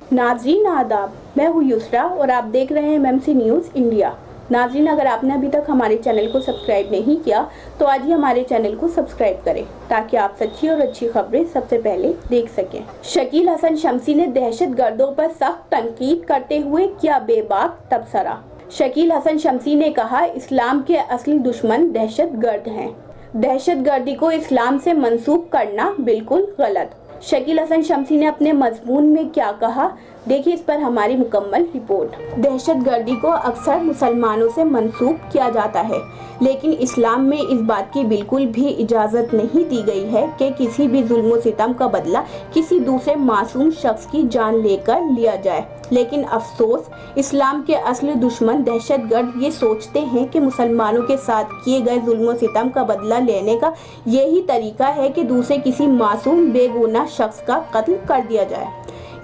नाज़रीन आदाब, मैं हूँ युसरा और आप देख रहे हैं एमएमसी न्यूज़ इंडिया। नाज़रीन, अगर आपने अभी तक हमारे चैनल को सब्सक्राइब नहीं किया तो आज ही हमारे चैनल को सब्सक्राइब करें ताकि आप सच्ची और अच्छी खबरें सबसे पहले देख सकें। शकील हसन शम्सी ने दहशतगर्दों पर सख्त तनकीद करते हुए किया बेबाक तबसरा। शकील हसन शम्सी ने कहा, इस्लाम के असली दुश्मन दहशतगर्द हैं। दहशतगर्दी को इस्लाम से मंसूब करना बिल्कुल गलत। शकील हसन शम्सी ने अपने मजमून में क्या कहा, देखिए इस पर हमारी मुकम्मल रिपोर्ट। दहशतगर्दी को अक्सर मुसलमानों से मंसूब किया जाता है, लेकिन इस्लाम में इस बात की बिल्कुल भी इजाज़त नहीं दी गई है कि किसी भी जुल्म सितम का बदला किसी दूसरे मासूम शख्स की जान लेकर लिया जाए। लेकिन अफसोस, इस्लाम के असली दुश्मन दहशतगर्द ये सोचते हैं कि मुसलमानों के साथ किए गए जुल्म सितम का बदला लेने का यही तरीका है कि दूसरे किसी मासूम बेगुनाह शख्स का कत्ल कर दिया जाए।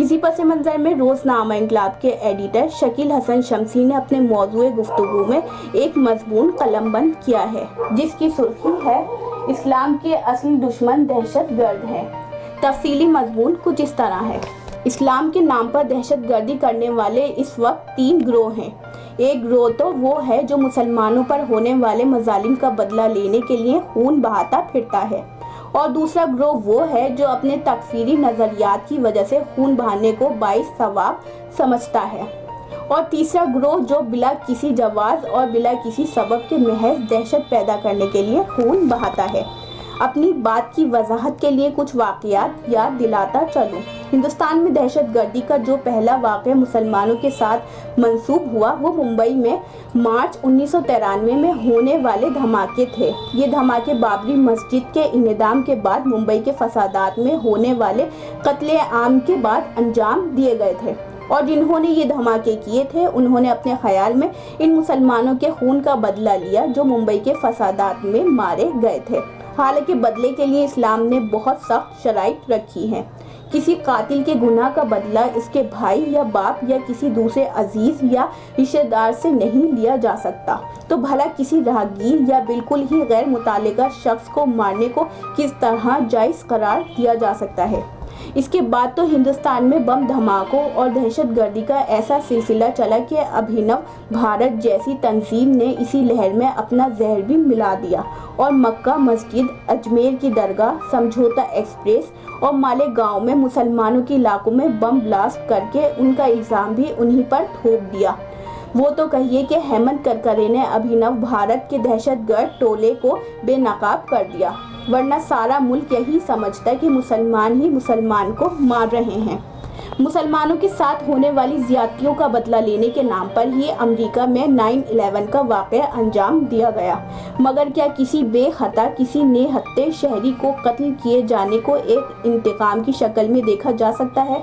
इसी पस मंज़र में रोज़नामा इंकलाब के एडिटर शकील हसन शम्सी ने अपने मौज़ूए गुफ्तगू में एक मज़मून कलमबंद किया है, जिसकी सुर्खी है, इस्लाम के असली दुश्मन दहशतगर्द हैं। तफसीली मज़मून कुछ इस तरह है। इस्लाम के नाम पर दहशतगर्दी करने वाले इस वक्त 3 गिरोह हैं। एक गिरोह तो वो है जो मुसलमानों पर होने वाले मजालिम का बदला लेने के लिए खून बहाता फिरता है, और दूसरा गिरोह वो है जो अपने तकफीरी नज़रियात की वजह से खून बहाने को बाइस सवाब समझता है, और तीसरा गिरोह जो बिला किसी जवाज़ और बिला किसी सबब के महज दहशत पैदा करने के लिए खून बहाता है। अपनी बात की वजाहत के लिए कुछ वाक़यात याद दिलाता चलूँ। हिंदुस्तान में दहशतगर्दी का जो पहला वाक़या मुसलमानों के साथ मंसूब हुआ वो मुंबई में मार्च 1993 में होने वाले धमाके थे। ये धमाके बाबरी मस्जिद के इंहदाम के बाद मुंबई के फसादात में होने वाले कत्ले आम के बाद अंजाम दिए गए थे, और जिन्होंने ये धमाके किए थे उन्होंने अपने ख्याल में इन मुसलमानों के खून का बदला लिया जो मुंबई के फसादात में मारे गए थे। हालांकि बदले के लिए इस्लाम ने बहुत सख्त शराइत रखी हैं। किसी कातिल के गुनाह का बदला इसके भाई या बाप या किसी दूसरे अजीज या रिश्तेदार से नहीं लिया जा सकता, तो भला किसी राहगीर या बिल्कुल ही गैर मुतालिका शख्स को मारने को किस तरह जायज़ करार दिया जा सकता है। इसके बाद तो हिंदुस्तान में बम धमाकों और दहशतगर्दी का ऐसा सिलसिला चला कि अभिनव भारत जैसी तंजीम ने इसी लहर में अपना जहर भी मिला दिया, और मक्का मस्जिद, अजमेर की दरगाह, समझौता एक्सप्रेस और मालेगांव में मुसलमानों के इलाकों में बम ब्लास्ट करके उनका इल्ज़ाम भी उन्हीं पर थोप दिया। वो तो कहिए कि हेमंत करकरे ने अभिनव भारत के दहशतगर्द टोले को बेनकाब कर दिया, वरना सारा मुल्क यही समझता कि मुसलमान ही मुसलमान को मार रहे हैं। मुसलमानों के साथ होने वाली ज़्यादतियों का बदला लेने के नाम पर ही अमेरिका में 9/11 का वाक़या अंजाम दिया गया, मगर क्या किसी बेखता किसी नेहत्ते शहरी को कत्ल किए जाने को एक इंतकाम की शक्ल में देखा जा सकता है?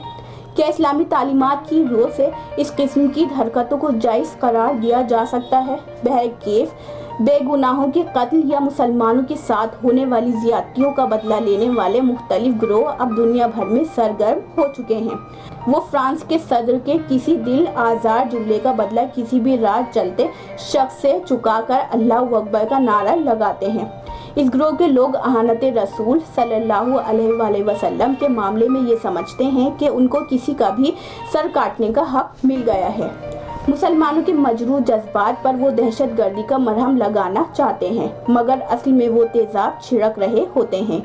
क्या इस्लामी तालीमात की रोह से इस किस्म की हरकतों को जायज़ करार दिया जा सकता है? बहरकैफ बेगुनाहों के कत्ल या मुसलमानों के साथ होने वाली ज़्यादतियों का बदला लेने वाले मुख्तलिफ गिरोह अब दुनिया भर में सरगर्म हो चुके हैं। वो फ्रांस के सदर के किसी दिल आज़ार जुमले का बदला किसी भी राह चलते शख्स से चुकाकर अल्लाहु अकबर का नारा लगाते हैं। इस गिरोह के लोग अहानत रसूल सल्लल्लाहु अलैहि वसल्लम के मामले में ये समझते हैं कि उनको किसी का भी सर काटने का हक मिल गया है। मुसलमानों के मजरूह जज्बात पर वो दहशतगर्दी का मरहम लगाना चाहते हैं, मगर असल में वो तेजाब छिड़क रहे होते हैं।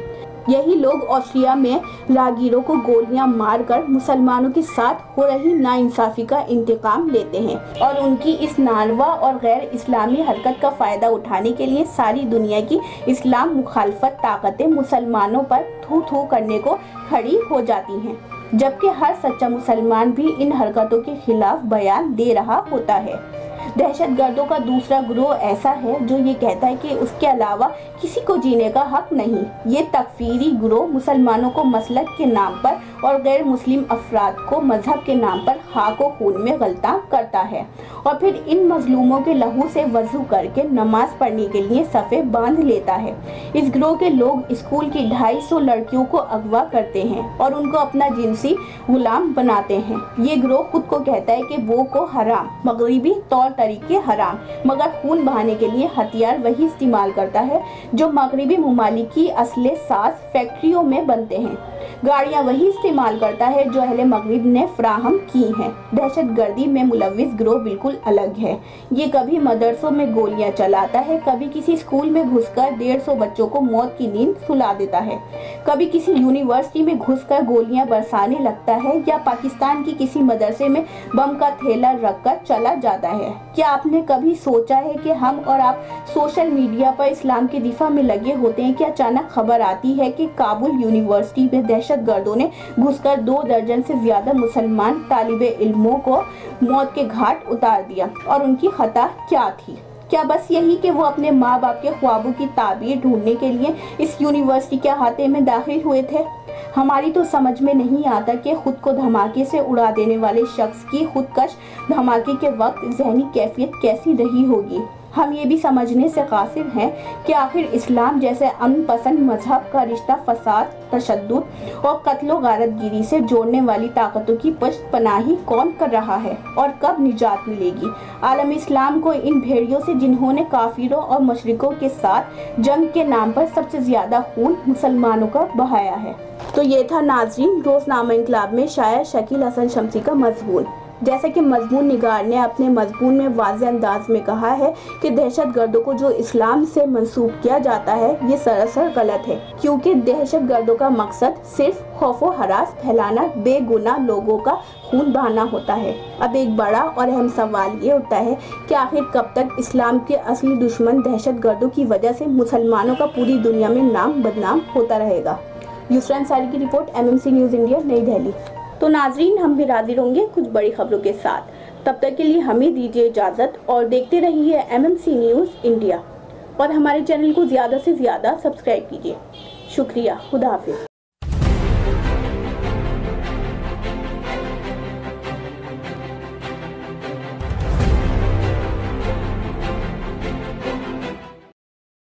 यही लोग ऑस्ट्रिया में राहगीरों को गोलियां मारकर मुसलमानों के साथ हो रही नाइंसाफी का इंतकाम लेते हैं, और उनकी इस नारवा और गैर इस्लामी हरकत का फ़ायदा उठाने के लिए सारी दुनिया की इस्लाम मुखालफत ताकतें मुसलमानों पर थू थू करने को खड़ी हो जाती हैं, जबकि हर सच्चा मुसलमान भी इन हरकतों के खिलाफ बयान दे रहा होता है। दहशतगर्दों का दूसरा गिरोह ऐसा है जो ये कहता है कि उसके अलावा किसी को जीने का हक नहीं। ये तकफीरी गिरोह मुसलमानों को मसलक के नाम पर और गैर मुस्लिम अफराद को मजहब के नाम पर खाक व खून में गलता करता है, और फिर इन मजलूमों के लहू से वजू करके नमाज पढ़ने के लिए सफ़े बांध लेता है। इस गिरोह के लोग स्कूल की 250 लड़कियों को अगवा करते हैं और उनको अपना जिनसी गुलाम बनाते हैं। ये गिरोह खुद को कहता है कि वो को हराम मगरिबी तौर तरीके हराम, मगर खून बहाने के लिए हथियार वही इस्तेमाल करता है जो मगरिबी ममालिक की असले साज फैक्ट्रियों में बनते हैं। गाड़ियाँ वही इस्तेमाल استعمال کرتا ہے جو اہل مغرب نے فراہم کی ہیں۔ دہشت گردی میں ملوث گروہ بالکل الگ ہے۔ یہ کبھی مدرسوں میں گولیاں چلاتا ہے، کبھی کسی اسکول میں گھس کر 150 بچوں کو موت کی نیند سلا دیتا ہے، کبھی کسی یونیورسٹی میں گھس کر گولیاں برسانے لگتا ہے، یا پاکستان کی کسی مدرسے میں بم کا تھیلا رکھ کر چلا جاتا ہے۔ کیا آپ نے کبھی سوچا ہے کہ ہم اور آپ سوشل میڈیا پر اسلام کے دفاع میں لگے ہوتے ہیں کہ اچانک خبر آتی ہے کہ کابل یونیورسٹی میں دہشت گردوں نے گھس کر 2 درجن سے زیادہ مسلمان طالب علموں کو موت کے گھاٹ اتار دیا، اور ان کی خطا کیا تھی؟ کیا بس یہی کہ وہ اپنے ماں باپ کے خوابوں کی تعبیر ڈھونڈنے کے لیے اس یونیورسٹی کے احاطے میں داخل ہوئے تھے؟ ہماری تو سمجھ میں نہیں آتا کہ خود کو دھماکے سے اڑا دینے والے شخص کی خودکش دھماکے کے وقت ذہنی کیفیت کیسی رہی ہوگی۔ ہم یہ بھی سمجھنے سے قاصر ہیں کہ آخر اسلام جیسے امن پسند مذہب کا رشتہ فساد، تشدد اور قتل و غارت گیری سے جوڑنے والی طاقتوں کی پشت پناہی کون کر رہا ہے، اور کب نجات ملے گی عالم اسلام کو ان بھیڑیوں سے جنہوں نے کافروں اور مشرکوں کے ساتھ جنگ کے نام پر سب سے زیادہ خون مسلمانوں کا بہایا ہے؟ تو یہ تھا ناظرین روزنامہ انقلاب میں شاعر شکیل حسن شمسی کا مضمون۔ جیسا کہ مضمون نگار نے اپنے مضمون میں واضح انداز میں کہا ہے کہ دہشت گردوں کو جو اسلام سے منسوب کیا جاتا ہے یہ سراسر غلط ہے، کیونکہ دہشت گردوں کا مقصد صرف خوف و ہراس پھیلانا، بے گناہ لوگوں کا خون بہانا ہوتا ہے۔ اب ایک بڑا اور اہم سوال یہ اٹھتا ہے کہ آخر کب تک اسلام کے اصلی دشمن دہشت گردوں کی وجہ سے مسلمانوں کا پوری دنیا میں نام بدنام ہوتا رہے گا؟ یسرا انصاری کی رپورٹ، MMC نیوز انڈیا، نئی دہلی۔ تو ناظرین ہم بھی حاضر ہوں گے کچھ بڑی خبروں کے ساتھ، تب تک کے لیے ہمیں دیجیے اجازت اور دیکھتے رہیے MMC نیوز انڈیا، اور ہمارے چینل کو زیادہ سے زیادہ سبسکرائب کیجیے۔ شکریہ، خدا حافظ۔